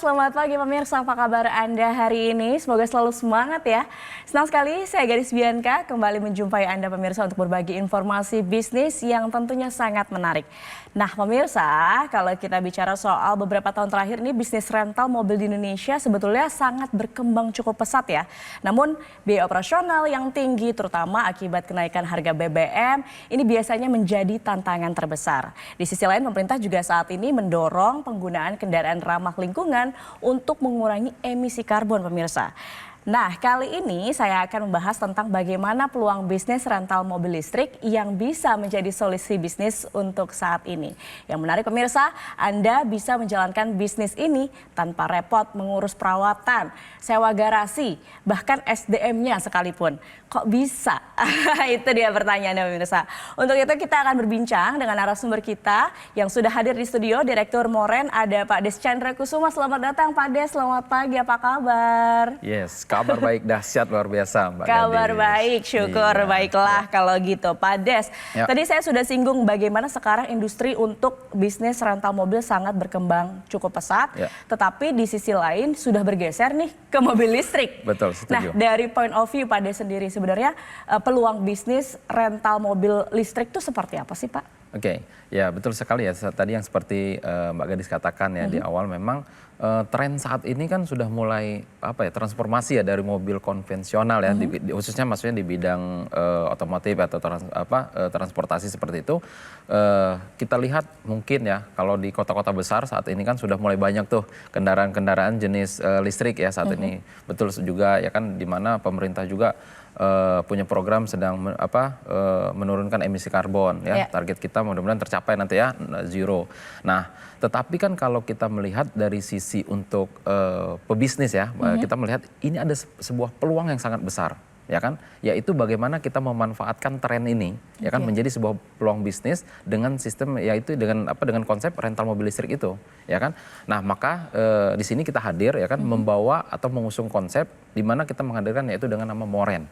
selamat pagi pemirsa, apa kabar Anda hari ini? Semoga selalu semangat ya. Senang sekali saya Gadis Bianca kembali menjumpai Anda pemirsa untuk berbagi informasi bisnis yang tentunya sangat menarik. Nah pemirsa, kalau kita bicara soal beberapa tahun terakhir ini bisnis rental mobil di Indonesia sebetulnya sangat berkembang cukup pesat ya. Namun biaya operasional yang tinggi terutama akibat kenaikan harga BBM ini biasanya menjadi tantangan terbesar. Di sisi lain pemerintah juga saat ini mendorong penggunaan kendaraan ramah lingkungan untuk mengurangi emisi karbon pemirsa. Nah kali ini saya akan membahas tentang bagaimana peluang bisnis rental mobil listrik yang bisa menjadi solusi bisnis untuk saat ini. Yang menarik pemirsa, Anda bisa menjalankan bisnis ini tanpa repot mengurus perawatan, sewa garasi, bahkan SDM-nya sekalipun. Kok bisa? Itu dia pertanyaannya pemirsa. Untuk itu kita akan berbincang dengan narasumber kita yang sudah hadir di studio, Direktur Moren, ada Pak Des Chandra Kusuma. Selamat datang Pak Des, selamat pagi, apa kabar? Yes, kabar baik dahsyat luar biasa Mbak Kabar Gadis. baik, syukur, Iya, baiklah kalau gitu. Pak Des, Ya. tadi saya sudah singgung bagaimana sekarang industri untuk bisnis rental mobil sangat berkembang cukup pesat. Ya. Tetapi di sisi lain sudah bergeser nih ke mobil listrik. Betul, Nah setuju. dari point of view Pak Des sendiri sebenarnya peluang bisnis rental mobil listrik itu seperti apa sih Pak? Oke, ya betul sekali ya. Tadi yang seperti Mbak Gadis katakan ya di awal memang tren saat ini kan sudah mulai transformasi ya dari mobil konvensional ya, khususnya maksudnya di bidang otomotif atau transportasi seperti itu. Kita lihat mungkin ya kalau di kota-kota besar saat ini kan sudah mulai banyak tuh kendaraan-kendaraan jenis listrik ya saat ini. Betul juga ya kan, di mana pemerintah juga punya program sedang menurunkan emisi karbon ya. Target kita mudah-mudahan tercapai nanti ya, zero. Nah, tetapi kan kalau kita melihat dari sisi untuk pebisnis ya, kita melihat ini ada sebuah peluang yang sangat besar ya kan, yaitu bagaimana kita memanfaatkan tren ini ya kan menjadi sebuah peluang bisnis dengan sistem, yaitu dengan konsep rental mobil listrik itu ya kan. Nah maka di sini kita hadir ya kan, membawa atau mengusung konsep di mana kita menghadirkan yaitu dengan nama Moren.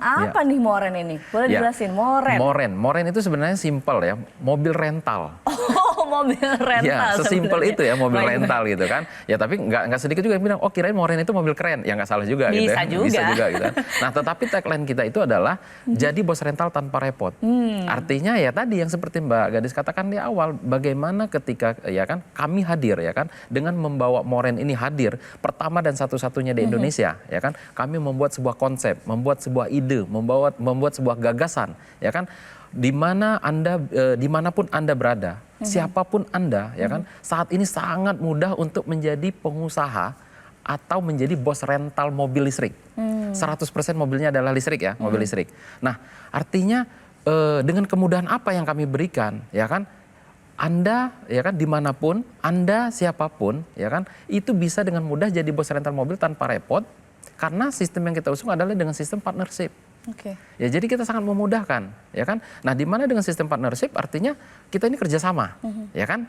Apa nih Moren ini? Boleh dijelasin Moren? Moren itu sebenarnya simpel ya, mobil rental. Oh, mobil rental. Ya, sesimpel sebenarnya. itu ya, mobil rental gitu kan. Ya tapi nggak sedikit juga yang bilang, oh kirain Moren itu mobil keren. Ya nggak salah juga gitu ya. Bisa juga gitu kan. Nah tetapi tagline kita itu adalah jadi bos rental tanpa repot. Artinya ya tadi yang seperti Mbak Gadis katakan di awal, bagaimana ketika ya kan kami hadir ya kan, dengan membawa Moren ini hadir pertama dan satu-satunya di Indonesia ya kan. Kami membuat sebuah konsep, membuat sebuah ide, membuat sebuah gagasan ya kan. Dimanapun Anda berada, siapapun Anda ya kan, saat ini sangat mudah untuk menjadi pengusaha atau menjadi bos rental mobil listrik. 100% mobilnya adalah listrik ya, mobil listrik. Nah artinya dengan kemudahan apa yang kami berikan ya kan, Anda ya kan dimanapun Anda, siapapun ya kan, itu bisa dengan mudah jadi bos rental mobil tanpa repot, karena sistem yang kita usung adalah dengan sistem partnership. Ya jadi kita sangat memudahkan ya kan. Nah di mana dengan sistem partnership artinya kita ini kerjasama ya kan.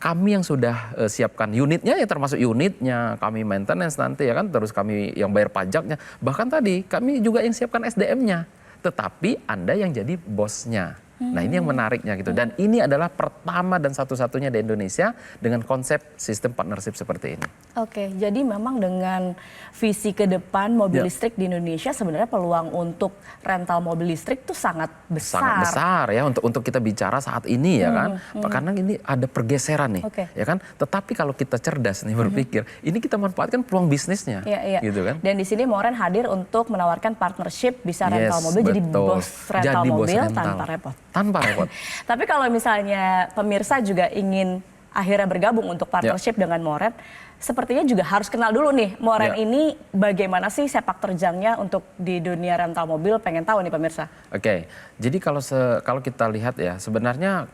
Kami yang sudah siapkan unitnya ya, termasuk unitnya kami maintenance nanti ya kan, terus kami yang bayar pajaknya, bahkan tadi kami juga yang siapkan SDM-nya, tetapi Anda yang jadi bosnya. Nah ini yang menariknya gitu, dan ini adalah pertama dan satu-satunya di Indonesia dengan konsep sistem partnership seperti ini. Oke, jadi memang dengan visi ke depan mobil listrik di Indonesia sebenarnya peluang untuk rental mobil listrik itu sangat besar. Sangat besar ya untuk kita bicara saat ini ya kan, karena ini ada pergeseran nih ya kan. Tetapi kalau kita cerdas nih berpikir, ini kita manfaatkan peluang bisnisnya, gitu kan. Dan di sini Moren hadir untuk menawarkan partnership, bisa rental mobil jadi bos rental mobil tanpa repot. Tanpa repot. Tapi kalau misalnya pemirsa juga ingin akhirnya bergabung untuk partnership dengan Moren, sepertinya juga harus kenal dulu nih Moren ini bagaimana sih sepak terjangnya untuk di dunia rental mobil, pengen tahu nih pemirsa. Oke, jadi kalau kita lihat ya, sebenarnya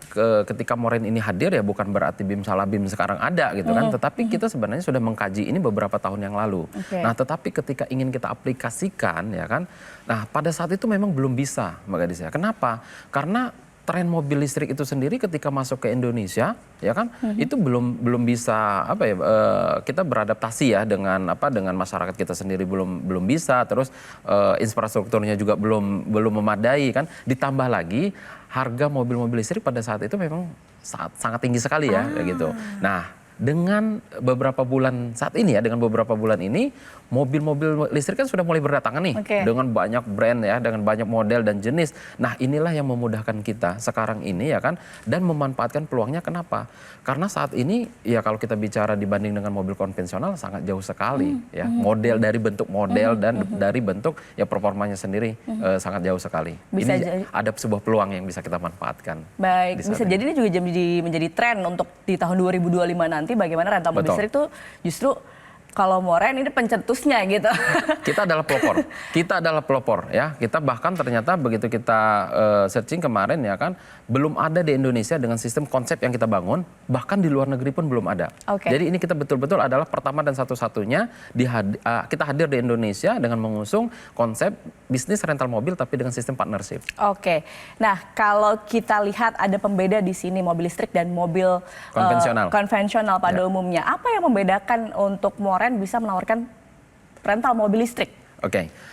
ketika Moren ini hadir ya bukan berarti BIM salah BIM sekarang ada gitu kan, tetapi kita sebenarnya sudah mengkaji ini beberapa tahun yang lalu. Nah tetapi ketika ingin kita aplikasikan ya kan, nah pada saat itu memang belum bisa Mbak Gadis ya. Kenapa? Karena tren mobil listrik itu sendiri ketika masuk ke Indonesia ya kan, itu belum bisa kita beradaptasi ya dengan masyarakat kita sendiri, belum bisa, terus infrastrukturnya juga belum memadai kan, ditambah lagi harga mobil-mobil listrik pada saat itu memang sangat tinggi sekali ya kayak gitu. Nah dengan beberapa bulan saat ini ya, dengan beberapa bulan ini mobil-mobil listrik kan sudah mulai berdatangan nih dengan banyak brand ya, dengan banyak model dan jenis. Nah, inilah yang memudahkan kita sekarang ini ya kan, dan memanfaatkan peluangnya. Kenapa? Karena saat ini ya kalau kita bicara dibanding dengan mobil konvensional sangat jauh sekali ya. Model dari bentuk model dan dari bentuk ya performanya sendiri sangat jauh sekali. Bisa ini ada sebuah peluang yang bisa kita manfaatkan. Baik, bisa jadi ini juga menjadi tren untuk di tahun 2025 nanti bagaimana rental mobil listrik itu justru kalau Moren ini pencetusnya gitu. Kita adalah pelopor. Kita adalah pelopor ya. Kita bahkan ternyata begitu kita searching kemarin ya kan, belum ada di Indonesia dengan sistem konsep yang kita bangun, bahkan di luar negeri pun belum ada. Jadi ini kita betul-betul adalah pertama dan satu-satunya kita hadir di Indonesia dengan mengusung konsep bisnis rental mobil tapi dengan sistem partnership. Nah, kalau kita lihat ada pembeda di sini mobil listrik dan mobil konvensional pada umumnya. Apa yang membedakan untuk Moren bisa menawarkan rental mobil listrik?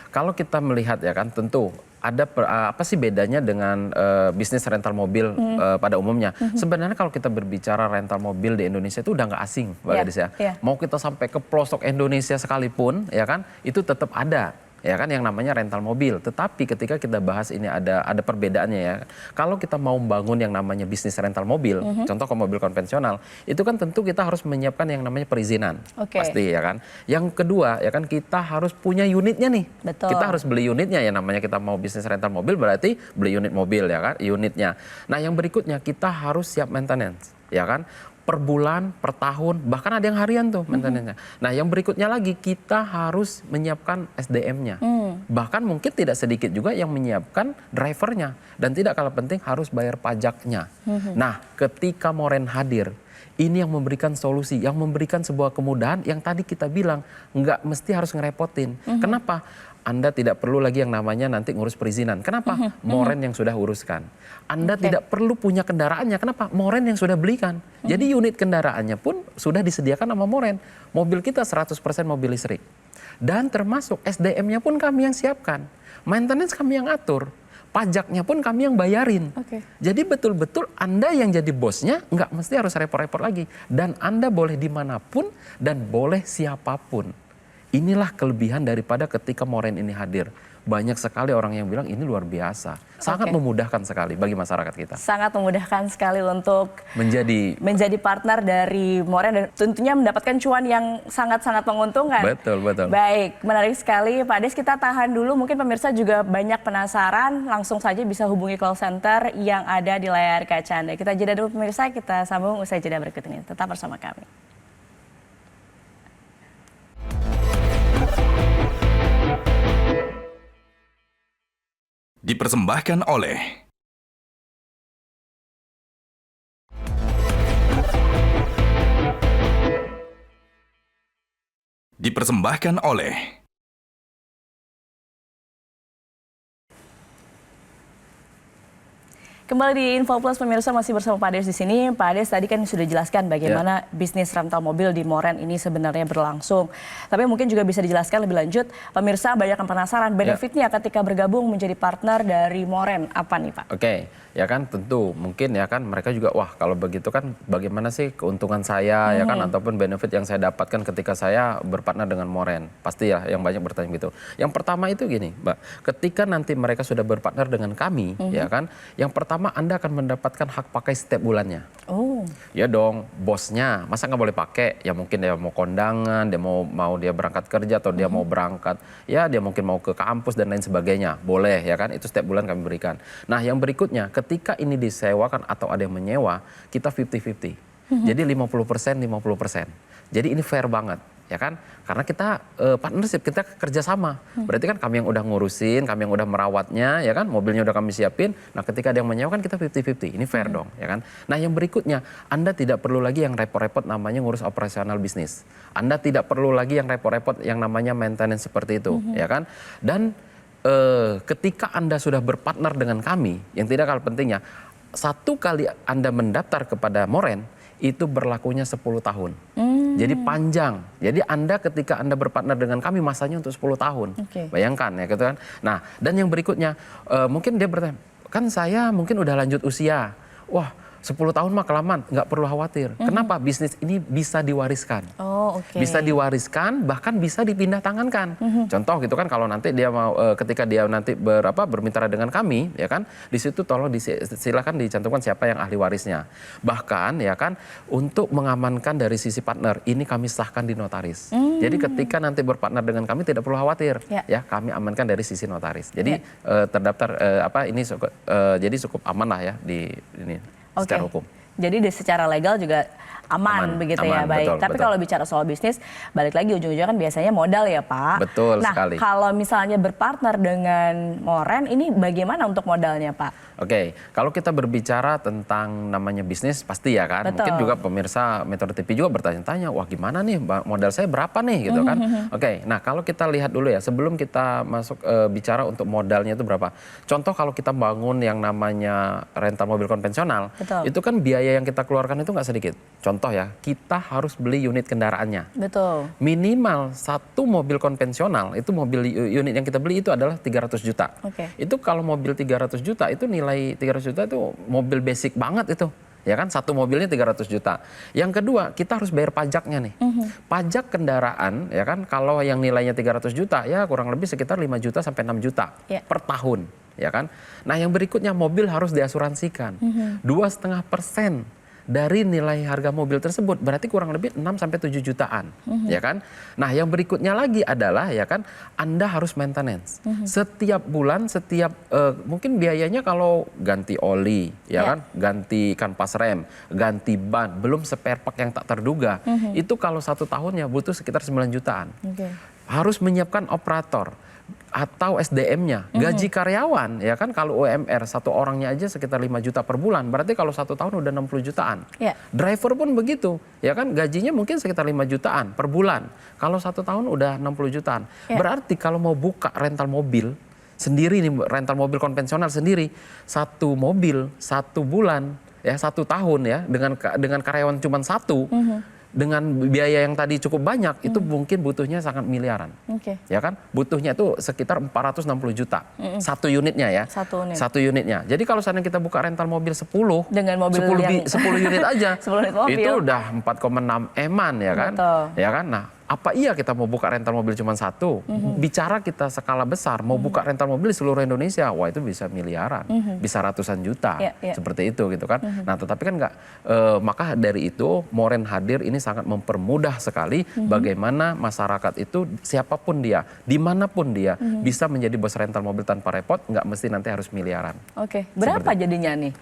Kalau kita melihat ya kan, tentu ada apa sih bedanya dengan bisnis rental mobil pada umumnya. Sebenarnya kalau kita berbicara rental mobil di Indonesia itu udah nggak asing, Mbak Gadis ya. Mau kita sampai ke pelosok Indonesia sekalipun ya kan, itu tetap ada ya kan yang namanya rental mobil. Tetapi ketika kita bahas ini ada perbedaannya ya. Kalau kita mau membangun yang namanya bisnis rental mobil, contoh ke mobil konvensional, itu kan tentu kita harus menyiapkan yang namanya perizinan. Pasti ya kan. Yang kedua ya kan, kita harus punya unitnya nih. Kita harus beli unitnya ya, namanya kita mau bisnis rental mobil berarti beli unit mobil ya kan, unitnya. Nah, yang berikutnya kita harus siap maintenance ya kan. Per bulan, per tahun, bahkan ada yang harian tuh maintenance-nya. Nah, yang berikutnya lagi kita harus menyiapkan SDM-nya. Bahkan mungkin tidak sedikit juga yang menyiapkan drivernya. Dan tidak kalah penting harus bayar pajaknya. Nah, ketika Moren hadir, ini yang memberikan solusi, yang memberikan sebuah kemudahan yang tadi kita bilang nggak mesti harus ngerepotin. Kenapa? Anda tidak perlu lagi yang namanya nanti ngurus perizinan. Kenapa? Moren yang sudah uruskan. Anda tidak perlu punya kendaraannya. Kenapa? Moren yang sudah belikan. Jadi unit kendaraannya pun sudah disediakan sama Moren. Mobil kita 100% mobil listrik. Dan termasuk SDM-nya pun kami yang siapkan. Maintenance kami yang atur. Pajaknya pun kami yang bayarin. Jadi betul-betul Anda yang jadi bosnya nggak mesti harus repot-repot lagi. Dan Anda boleh dimanapun dan boleh siapapun. Inilah kelebihan daripada ketika Moren ini hadir. Banyak sekali orang yang bilang ini luar biasa. Sangat memudahkan sekali bagi masyarakat kita. Sangat memudahkan sekali untuk menjadi partner dari Moren dan tentunya mendapatkan cuan yang sangat-sangat menguntungkan. Betul. Baik, menarik sekali. Pak Des, kita tahan dulu. Mungkin pemirsa juga banyak penasaran. Langsung saja bisa hubungi call center yang ada di layar kaca Anda. Kita jeda dulu pemirsa, kita sambung usai jeda berikut ini. Tetap bersama kami. Dipersembahkan oleh Kembali di Info Plus pemirsa, masih bersama Pak Des di sini. Pak Des tadi kan sudah jelaskan bagaimana bisnis rental mobil di Moren ini sebenarnya berlangsung. Tapi mungkin juga bisa dijelaskan lebih lanjut. Pemirsa banyak yang penasaran benefitnya ketika bergabung menjadi partner dari Moren. Apa nih Pak? Ya kan tentu mungkin ya kan mereka juga wah kalau begitu kan bagaimana sih keuntungan saya ya kan ataupun benefit yang saya dapatkan ketika saya berpartner dengan Moren. Pasti ya yang banyak bertanya gitu. Yang pertama itu gini Mbak, ketika nanti mereka sudah berpartner dengan kami ya kan, yang pertama Anda akan mendapatkan hak pakai setiap bulannya. Ya dong, bosnya masa nggak boleh pakai? Ya mungkin dia mau kondangan, dia mau dia berangkat kerja atau dia mau berangkat, ya dia mungkin mau ke kampus dan lain sebagainya. Boleh ya kan, itu setiap bulan kami berikan. Nah yang berikutnya, ketika ini disewakan atau ada yang menyewa, kita 50-50. Jadi 50%, 50%. Jadi ini fair banget. Ya kan, karena kita partnership, kita kerjasama. Berarti kan kami yang udah ngurusin, kami yang udah merawatnya, ya kan, mobilnya udah kami siapin. Nah, ketika ada yang menyewa kan kita 50-50, ini fair dong, ya kan. Nah, yang berikutnya, Anda tidak perlu lagi yang repot-repot namanya ngurus operasional bisnis. Anda tidak perlu lagi yang repot-repot yang namanya maintenance seperti itu, ya kan. Dan ketika Anda sudah berpartner dengan kami, yang tidak kalah pentingnya, satu kali Anda mendaftar kepada Moren, itu berlakunya 10 tahun. Jadi panjang. Jadi Anda ketika Anda berpartner dengan kami masanya untuk 10 tahun. Bayangkan ya gitu kan. Nah, dan yang berikutnya mungkin dia bertanya, kan saya mungkin udah lanjut usia. Wah, 10 tahun mah kelamaan, nggak perlu khawatir. Kenapa? Bisnis ini bisa diwariskan. Oh, oke. Bisa diwariskan, bahkan bisa dipindah tangankan. Contoh gitu kan, kalau nanti dia mau, ketika dia nanti bermitra dengan kami, ya kan, di situ tolong silakan dicantumkan siapa yang ahli warisnya. Bahkan ya kan, untuk mengamankan dari sisi partner, ini kami sahkan di notaris. Jadi ketika nanti berpartner dengan kami tidak perlu khawatir, ya kami amankan dari sisi notaris. Jadi terdaftar jadi cukup aman lah ya di ini. Secara hukum. Jadi secara legal juga aman begitu ya, baik. Tapi kalau bicara soal bisnis, balik lagi ujung-ujungnya kan biasanya modal ya Pak. Betul sekali. Nah kalau misalnya berpartner dengan Moren, ini bagaimana untuk modalnya Pak? Oke, kalau kita berbicara tentang namanya bisnis pasti ya kan. Betul. Mungkin juga pemirsa Metro TV juga bertanya-tanya, wah gimana nih modal saya berapa nih gitu kan. Oke, nah kalau kita lihat dulu ya sebelum kita masuk bicara untuk modalnya itu berapa. Contoh kalau kita bangun yang namanya rental mobil konvensional, Betul. itu kan biaya yang kita keluarkan itu nggak sedikit. Contoh ya, kita harus beli unit kendaraannya. Betul. Minimal satu mobil konvensional, itu mobil unit yang kita beli itu adalah 300 juta. Oke. Itu kalau mobil 300 juta itu nilai 300 juta itu mobil basic banget itu. Ya kan, satu mobilnya 300 juta. Yang kedua, kita harus bayar pajaknya nih. Pajak kendaraan, ya kan, kalau yang nilainya 300 juta, ya kurang lebih sekitar 5 juta sampai 6 juta per tahun. Ya kan. Nah yang berikutnya, mobil harus diasuransikan. 2,5% dari nilai harga mobil tersebut, berarti kurang lebih 6 sampai 7 jutaan, ya kan? Nah, yang berikutnya lagi adalah ya kan, Anda harus maintenance. Setiap bulan, mungkin biayanya kalau ganti oli, ya kan, ganti kanvas rem, ganti ban, belum spare part yang tak terduga. Itu kalau 1 tahunnya butuh sekitar 9 jutaan. Harus menyiapkan operator atau SDM-nya, gaji karyawan, ya kan, kalau UMR satu orangnya aja sekitar 5 juta per bulan, berarti kalau 1 tahun udah 60 jutaan. Driver pun begitu, ya kan, gajinya mungkin sekitar 5 jutaan per bulan, kalau 1 tahun udah 60 jutaan. Berarti kalau mau buka rental mobil sendiri nih, rental mobil konvensional sendiri, 1 mobil 1 bulan, ya 1 tahun ya, dengan karyawan cuma 1, dengan biaya yang tadi cukup banyak, itu mungkin butuhnya sangat miliaran. Ya kan? Butuhnya itu sekitar 460 juta. Satu unitnya ya. Satu unitnya. Jadi kalau seandainya kita buka rental mobil 10, dengan mobil 10 unit aja, 10 unit mobil. Itu udah 4,6 eman ya kan? Ya kan? Nah, apa iya kita mau buka rental mobil cuma 1? Bicara kita skala besar, mau buka rental mobil di seluruh Indonesia, wah itu bisa miliaran, bisa ratusan juta, seperti itu gitu kan. Nah tetapi kan nggak, maka dari itu Moren hadir ini sangat mempermudah sekali bagaimana masyarakat itu siapapun dia, dimanapun dia, bisa menjadi bos rental mobil tanpa repot, nggak mesti nanti harus miliaran. Berapa jadinya nih?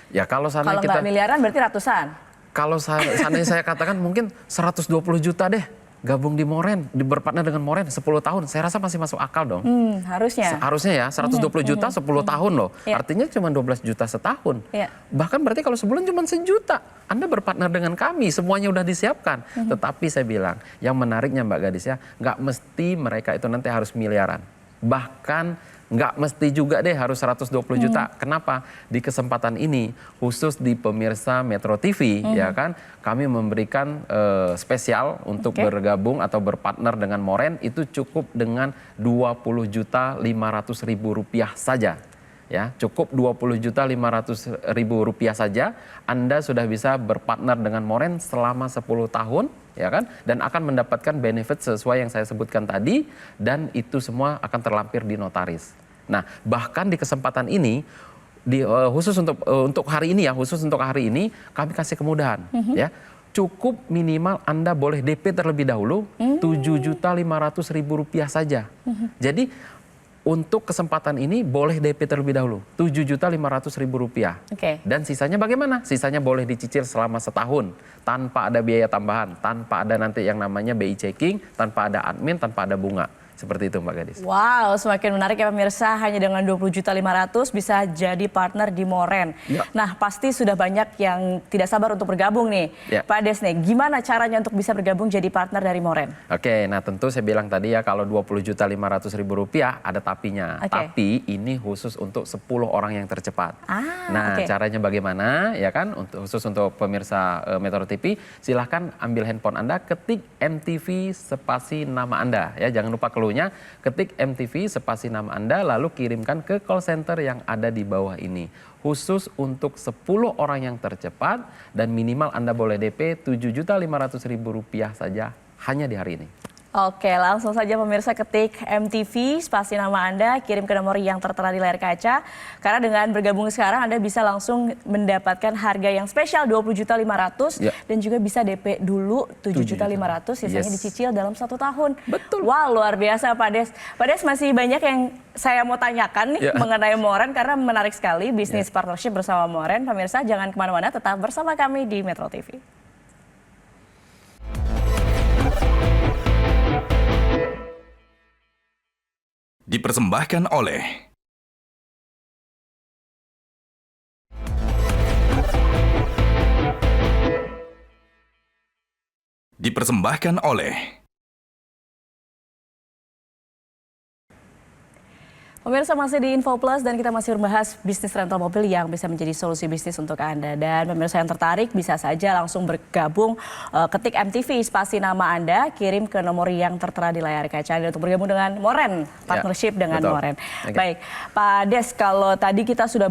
Ya kalau nggak miliaran berarti ratusan? Kalau seandainya saya katakan mungkin 120 juta deh. Gabung di Moren, berpartner dengan Moren 10 tahun, saya rasa masih masuk akal dong. Harusnya. Harusnya ya, 120 juta 10 tahun loh. Artinya cuma 12 juta setahun. Bahkan berarti kalau sebulan cuma 1 juta. Anda berpartner dengan kami, semuanya udah disiapkan. Tetapi saya bilang, yang menariknya Mbak Gadis ya, nggak mesti mereka itu nanti harus miliaran. Bahkan nggak mesti juga deh harus 120 juta. Kenapa? Di kesempatan ini, khusus di pemirsa Metro TV, ya kan, kami memberikan spesial untuk bergabung atau berpartner dengan Moren, itu cukup dengan 20.500.000 rupiah saja. Ya, cukup 20.500.000 rupiah saja, Anda sudah bisa berpartner dengan Moren selama 10 tahun, ya kan, dan akan mendapatkan benefit sesuai yang saya sebutkan tadi, dan itu semua akan terlampir di notaris. Nah, bahkan di kesempatan ini, khusus untuk hari ini ya, khusus untuk hari ini kami kasih kemudahan, ya. Cukup minimal Anda boleh DP terlebih dahulu 7.500.000 rupiah saja. Jadi untuk kesempatan ini boleh DP terlebih dahulu 7.500.000 rupiah. Dan sisanya bagaimana? Sisanya boleh dicicil selama setahun tanpa ada biaya tambahan, tanpa ada nanti yang namanya BI checking, tanpa ada admin, tanpa ada bunga. Seperti itu Mbak Gadis. Wow, semakin menarik ya pemirsa, hanya dengan 20.500.000 bisa jadi partner di Moren. Nah pasti sudah banyak yang tidak sabar untuk bergabung nih. Pak Des nih, gimana caranya untuk bisa bergabung jadi partner dari Moren? Oke, nah tentu saya bilang tadi ya, kalau 20.500.000 rupiah ada tapinya. Tapi ini khusus untuk 10 orang yang tercepat. Nah caranya bagaimana ya kan, khusus untuk pemirsa Metro TV, silahkan ambil handphone Anda, ketik MTV spasi nama Anda ya, jangan lupa keluar perlunya ketik MTV spasi nama Anda lalu kirimkan ke call center yang ada di bawah ini. Khusus untuk 10 orang yang tercepat dan minimal Anda boleh DP Rp7.500.000 saja hanya di hari ini. Oke, langsung saja pemirsa ketik MTV, spasi nama Anda, kirim ke nomor yang tertera di layar kaca. Karena dengan bergabung sekarang Anda bisa langsung mendapatkan harga yang spesial Rp20.500 dan juga bisa DP dulu Rp7.500, sisanya dicicil dalam 1 tahun. Betul. Wah, luar biasa Pak Des. Pak Des, masih banyak yang saya mau tanyakan nih mengenai Moren karena menarik sekali bisnis partnership bersama Moren. Pemirsa jangan kemana-mana, tetap bersama kami di Metro TV. Dipersembahkan oleh Pemirsa masih di Info Plus dan kita masih membahas bisnis rental mobil yang bisa menjadi solusi bisnis untuk Anda. Dan pemirsa yang tertarik bisa saja langsung bergabung, ketik MTV spasi nama Anda, kirim ke nomor yang tertera di layar kaca Anda untuk bergabung dengan Moren, partnership dengan Moren. Baik, Pak Des, kalau tadi kita sudah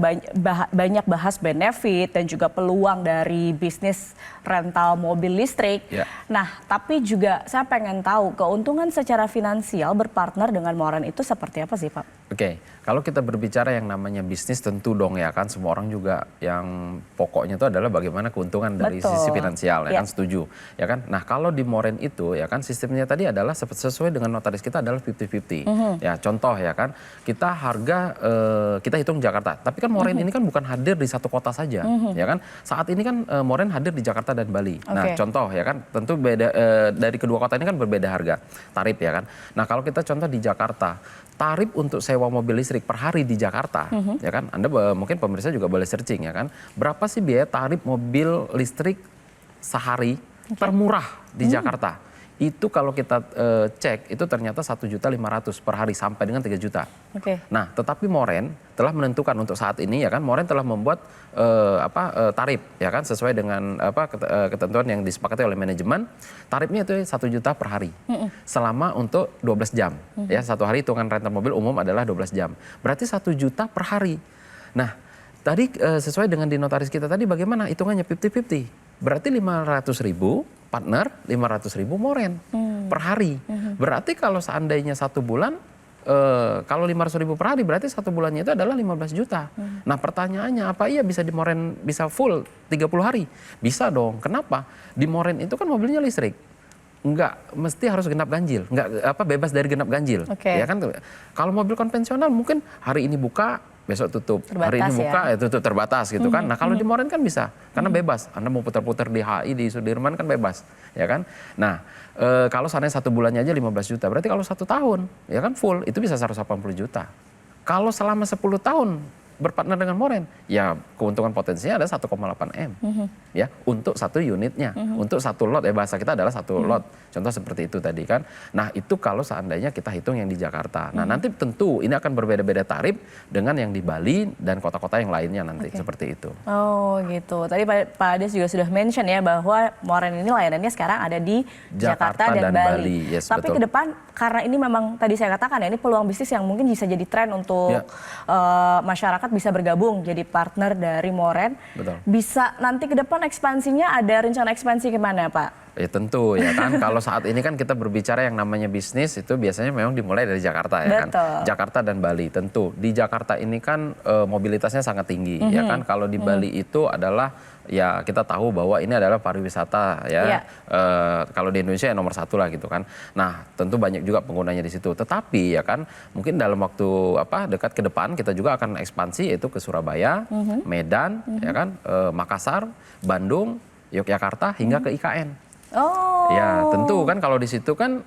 banyak bahas benefit dan juga peluang dari bisnis rental mobil listrik. Nah, tapi juga saya pengen tahu keuntungan secara finansial berpartner dengan Moren itu seperti apa sih, Pak? Oke, kalau kita berbicara yang namanya bisnis tentu dong ya kan semua orang juga yang pokoknya itu adalah bagaimana keuntungan dari sisi finansial ya kan, setuju ya kan. Nah kalau di Moren itu ya kan sistemnya tadi adalah sesuai dengan notaris kita adalah 50-50 ya, contoh ya kan kita harga kita hitung Jakarta, tapi kan Moren ini kan bukan hadir di satu kota saja ya kan. Saat ini kan Moren hadir di Jakarta dan Bali. Nah contoh ya kan tentu beda dari kedua kota ini kan berbeda harga tarif ya kan. Nah kalau kita contoh di Jakarta, tarif untuk sewa mobil listrik per hari di Jakarta, ya kan? Anda mungkin pemirsa juga boleh searching ya kan? Berapa sih biaya tarif mobil listrik sehari termurah di Jakarta? Itu kalau kita cek itu ternyata 1.500.000 per hari sampai dengan 3 juta. Nah, tetapi Moren telah menentukan untuk saat ini ya kan, Moren telah membuat tarif ya kan sesuai dengan ketentuan yang disepakati oleh manajemen. Tarifnya itu 1 juta per hari selama untuk 12 jam. Ya, satu hari hitungan rental mobil umum adalah 12 jam. Berarti 1 juta per hari. Nah, tadi sesuai dengan di notaris kita tadi bagaimana hitungannya 50-50. Berarti 500.000 partner, 500.000 Moren per hari. Berarti kalau seandainya 1 bulan, kalau 500.000 per hari berarti 1 bulannya itu adalah 15 juta. Nah pertanyaannya apa iya bisa di Moren bisa full 30 hari? Bisa dong. Kenapa? Di Moren itu kan mobilnya listrik. Enggak mesti harus genap ganjil, enggak bebas dari genap ganjil. Ya kan kalau mobil konvensional mungkin hari ini buka besok tutup, hari ini buka tutup terbatas gitu kan. Nah kalau di Moren kan bisa karena bebas. Anda mau putar-putar di HI di Sudirman kan bebas, ya kan. Nah kalau seandainya 1 bulannya aja 15 juta, berarti kalau 1 tahun ya kan full itu bisa 180 juta. Kalau selama 10 tahun berpartner dengan Moren, ya keuntungan potensinya ada 1,8 M, ya untuk 1 unitnya, untuk 1 lot ya bahasa kita adalah 1 lot, contoh seperti itu tadi kan. Nah itu kalau seandainya kita hitung yang di Jakarta. Nah nanti tentu ini akan berbeda-beda tarif dengan yang di Bali dan kota-kota yang lainnya nanti seperti itu. Oh gitu. Tadi Pak Ades juga sudah mention ya bahwa Moren ini layanannya sekarang ada di Jakarta dan Bali. Yes, tapi betul. ke depan karena ini memang tadi saya katakan ya ini peluang bisnis yang mungkin bisa jadi tren untuk masyarakat bisa bergabung jadi partner dari Moren. Betul. Bisa nanti ke depan ekspansinya ada rencana ekspansi kemana Pak? Ya tentu ya kan kalau saat ini kan kita berbicara yang namanya bisnis itu biasanya memang dimulai dari Jakarta ya kan. Jakarta dan Bali tentu. Di Jakarta ini kan mobilitasnya sangat tinggi ya kan. Kalau di Bali itu adalah ya kita tahu bahwa ini adalah pariwisata ya. Kalau di Indonesia ya nomor 1 lah gitu kan. Nah tentu banyak juga penggunanya di situ. Tetapi ya kan mungkin dalam waktu dekat ke depan kita juga akan ekspansi yaitu ke Surabaya, Medan, ya kan, Makassar, Bandung, Yogyakarta hingga ke IKN. Ya tentu kan kalau di situ kan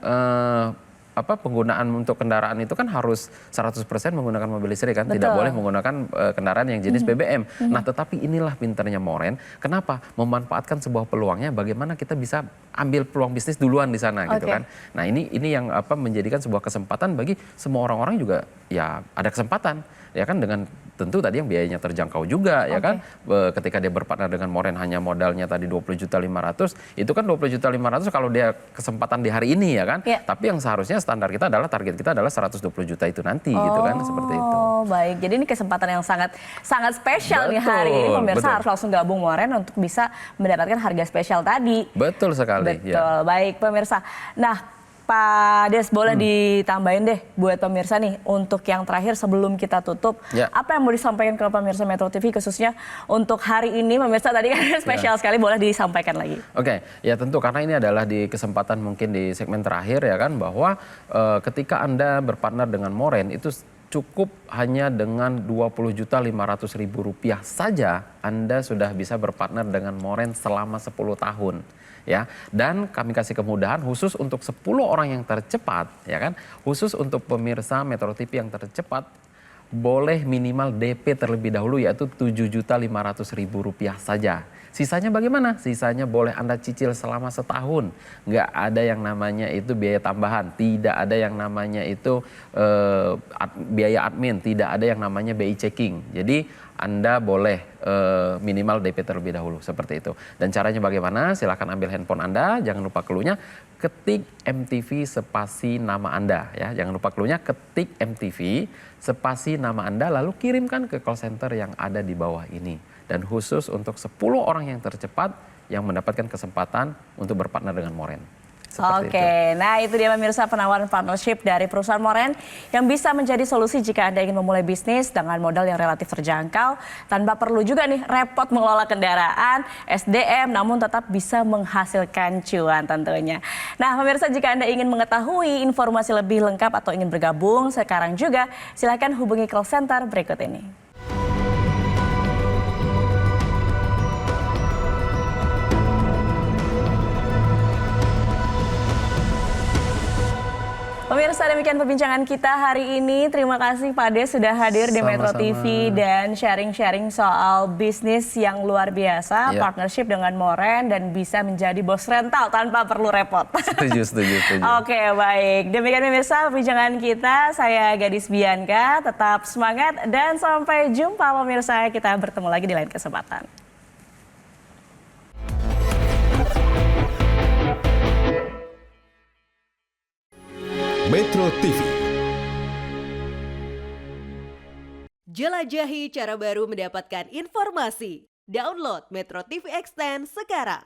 penggunaan untuk kendaraan itu kan harus 100% menggunakan mobil listrik kan, tidak boleh menggunakan kendaraan yang jenis BBM. Nah tetapi inilah pinternya Moren, kenapa? Memanfaatkan sebuah peluangnya, bagaimana kita bisa ambil peluang bisnis duluan di sana gitu kan. Nah ini yang menjadikan sebuah kesempatan bagi semua orang-orang juga ya ada kesempatan ya kan, dengan tentu tadi yang biayanya terjangkau juga ya kan. Ketika dia berpartner dengan Moren hanya modalnya tadi 20.500.000, itu kan 20.500.000 kalau dia kesempatan di hari ini ya kan. Tapi yang seharusnya standar kita adalah target kita adalah 120 juta itu nanti gitu kan, seperti itu. Oh baik, jadi ini kesempatan yang sangat spesial nih hari ini, pemirsa harus langsung gabung Moren untuk bisa mendapatkan harga spesial tadi. Betul sekali. Betul, baik pemirsa. Nah Pak Des, boleh ditambahin deh buat pemirsa nih untuk yang terakhir sebelum kita tutup, apa yang mau disampaikan ke pemirsa Metro TV khususnya untuk hari ini, pemirsa tadi kan spesial sekali, boleh disampaikan lagi. Oke, ya tentu karena ini adalah di kesempatan mungkin di segmen terakhir ya kan, bahwa ketika Anda berpartner dengan Moren itu cukup hanya dengan Rp20.500.000 saja Anda sudah bisa berpartner dengan Moren selama 10 tahun. Ya, dan kami kasih kemudahan khusus untuk 10 orang yang tercepat, ya kan, khusus untuk pemirsa Metro TV yang tercepat, boleh minimal DP terlebih dahulu yaitu Rp7.500.000 saja. Sisanya bagaimana? Sisanya boleh Anda cicil selama setahun. Nggak ada yang namanya itu biaya tambahan, tidak ada yang namanya itu biaya admin, tidak ada yang namanya BI checking. Jadi Anda boleh minimal DP terlebih dahulu, seperti itu. Dan caranya bagaimana? Silakan ambil handphone Anda, jangan lupa clue-nya, ketik MTV spasi nama Anda ya. Jangan lupa clue-nya, ketik MTV spasi nama Anda lalu kirimkan ke call center yang ada di bawah ini. Dan khusus untuk 10 orang yang tercepat yang mendapatkan kesempatan untuk berpartner dengan Moren. Oke, nah itu dia pemirsa penawaran partnership dari perusahaan Moren yang bisa menjadi solusi jika Anda ingin memulai bisnis dengan modal yang relatif terjangkau tanpa perlu juga nih repot mengelola kendaraan, SDM, namun tetap bisa menghasilkan cuan tentunya. Nah pemirsa, jika Anda ingin mengetahui informasi lebih lengkap atau ingin bergabung sekarang juga, silakan hubungi call center berikut ini. Pemirsa, demikian perbincangan kita hari ini. Terima kasih Pak Des sudah hadir di Metro TV dan sharing-sharing soal bisnis yang luar biasa, partnership dengan Moren dan bisa menjadi bos rental tanpa perlu repot. Setuju. Oke, baik. Demikian pemirsa perbincangan kita. Saya Gadis Bianca, tetap semangat dan sampai jumpa pemirsa. Kita bertemu lagi di lain kesempatan. Metro TV. Jelajahi cara baru mendapatkan informasi. Download Metro TV Extend sekarang.